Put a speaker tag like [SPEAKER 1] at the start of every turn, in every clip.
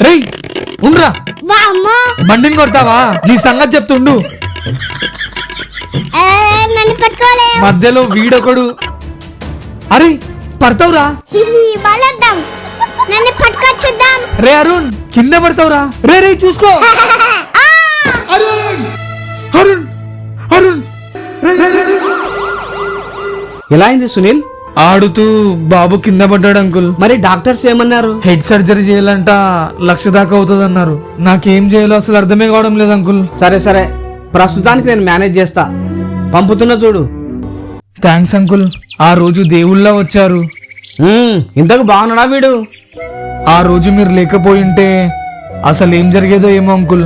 [SPEAKER 1] రేయ్ ఉండ్రా,
[SPEAKER 2] వామ్మో
[SPEAKER 1] బండిని కొడతావా? నీ సంగతి చెప్తుండు.
[SPEAKER 2] నన్ను పట్టుకోలే.
[SPEAKER 1] మధ్యలో వీడొకడు. అరే పడతావురా.
[SPEAKER 2] వాళ్ళొద్దాం, నన్ను పట్టుకొచ్చుద్దాం.
[SPEAKER 1] రే అరుణ్ కింద పడతావురా. రే రే చూసుకో. అరుణ్ అరుణ్ అరుణ్ రే, రే, రే, రే.
[SPEAKER 3] ఎలా అయింది సునీల్?
[SPEAKER 1] ఆడుతూ బాబు కింద పడ్డాడు అంకుల్.
[SPEAKER 3] మరి డాక్టర్స్ ఏమన్నారు?
[SPEAKER 1] హెడ్ సర్జరీ చేయాలంట, 1,00,000 దాకా అవుతుంది అన్నారు. నాకేం చేయాలో అసలు అర్థమే కావడం లేదు అంకుల్.
[SPEAKER 3] సరే సరే, ప్రస్తుతానికి నేను మేనేజ్ చేస్తా. పంపుతున్నా చూడు.
[SPEAKER 1] Thanks uncle. ఆ రోజు దేవుళ్ళ వచ్చారు.
[SPEAKER 3] ఇంతకు బాగున్నాడా వీడు?
[SPEAKER 1] ఆ రోజు మీరు లేకపోయింటే అసలు ఏం జరిగేదో ఏమో అంకుల్.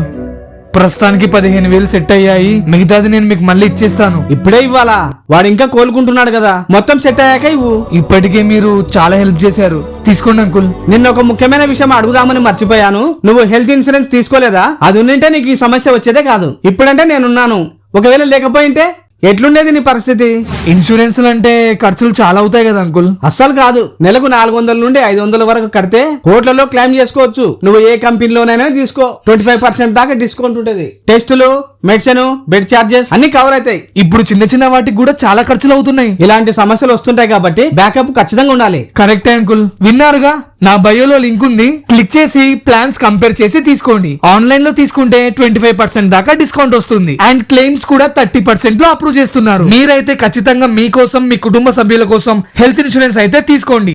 [SPEAKER 1] ప్రస్తుతానికి 15,000 సెట్ అయ్యాయి. మిగతాది నేను మీకు మళ్ళీ ఇచ్చేస్తాను.
[SPEAKER 3] ఇప్పుడే ఇవ్వాలా? వాడు ఇంకా కోలుకుంటున్నాడు కదా, మొత్తం సెట్ అయ్యాక ఇవ్వు.
[SPEAKER 1] ఇప్పటికే మీరు చాలా హెల్ప్ చేశారు. తీసుకోండి అంకుల్.
[SPEAKER 3] నిన్న ఒక ముఖ్యమైన విషయం అడుగుదామని మర్చిపోయాను. నువ్వు హెల్త్ ఇన్సూరెన్స్ తీసుకోలేదా? అది ఉండింటే నీకు ఈ సమస్య వచ్చేదే కాదు. ఇప్పుడంటే నేనున్నాను, ఒకవేళ లేకపోయింటే ఎట్లుండేది నీ పరిస్థితి?
[SPEAKER 1] ఇన్సూరెన్స్ అంటే ఖర్చులు చాలా అవుతాయి కదా అంకుల్.
[SPEAKER 3] అస్సలు కాదు, నెలకు 400 నుండి 500 వరకు కడితే కోట్లలో క్లెయిమ్ చేసుకోవచ్చు. నువ్వు ఏ కంపెనీలోనైనా తీసుకో, 25% దాకా డిస్కౌంట్ ఉంటుంది. టెస్టులు, మెడిసిన్, బెడ్ చార్జెస్ అన్ని కవర్ అవుతాయి.
[SPEAKER 1] ఇప్పుడు చిన్న చిన్న వాటికి కూడా చాలా ఖర్చులు అవుతున్నాయి.
[SPEAKER 3] ఇలాంటి సమస్యలు వస్తుంటాయి కాబట్టి బ్యాకప్ ఖచ్చితంగా ఉండాలి.
[SPEAKER 1] కరెక్టే అంకుల్. విన్నారుగా, నా బయోలో లింక్ ఉంది, క్లిక్ చేసి ప్లాన్స్ కంపేర్ చేసి తీసుకోండి. ఆన్లైన్ లో తీసుకుంటే 25% దాకా డిస్కౌంట్ వస్తుంది. అండ్ క్లెయిమ్స్ కూడా 30% లో అప్రూవ్ చేస్తున్నారు. మీరైతే ఖచ్చితంగా మీకోసం, మీ కుటుంబ సభ్యుల కోసం హెల్త్ ఇన్సూరెన్స్ అయితే తీసుకోండి.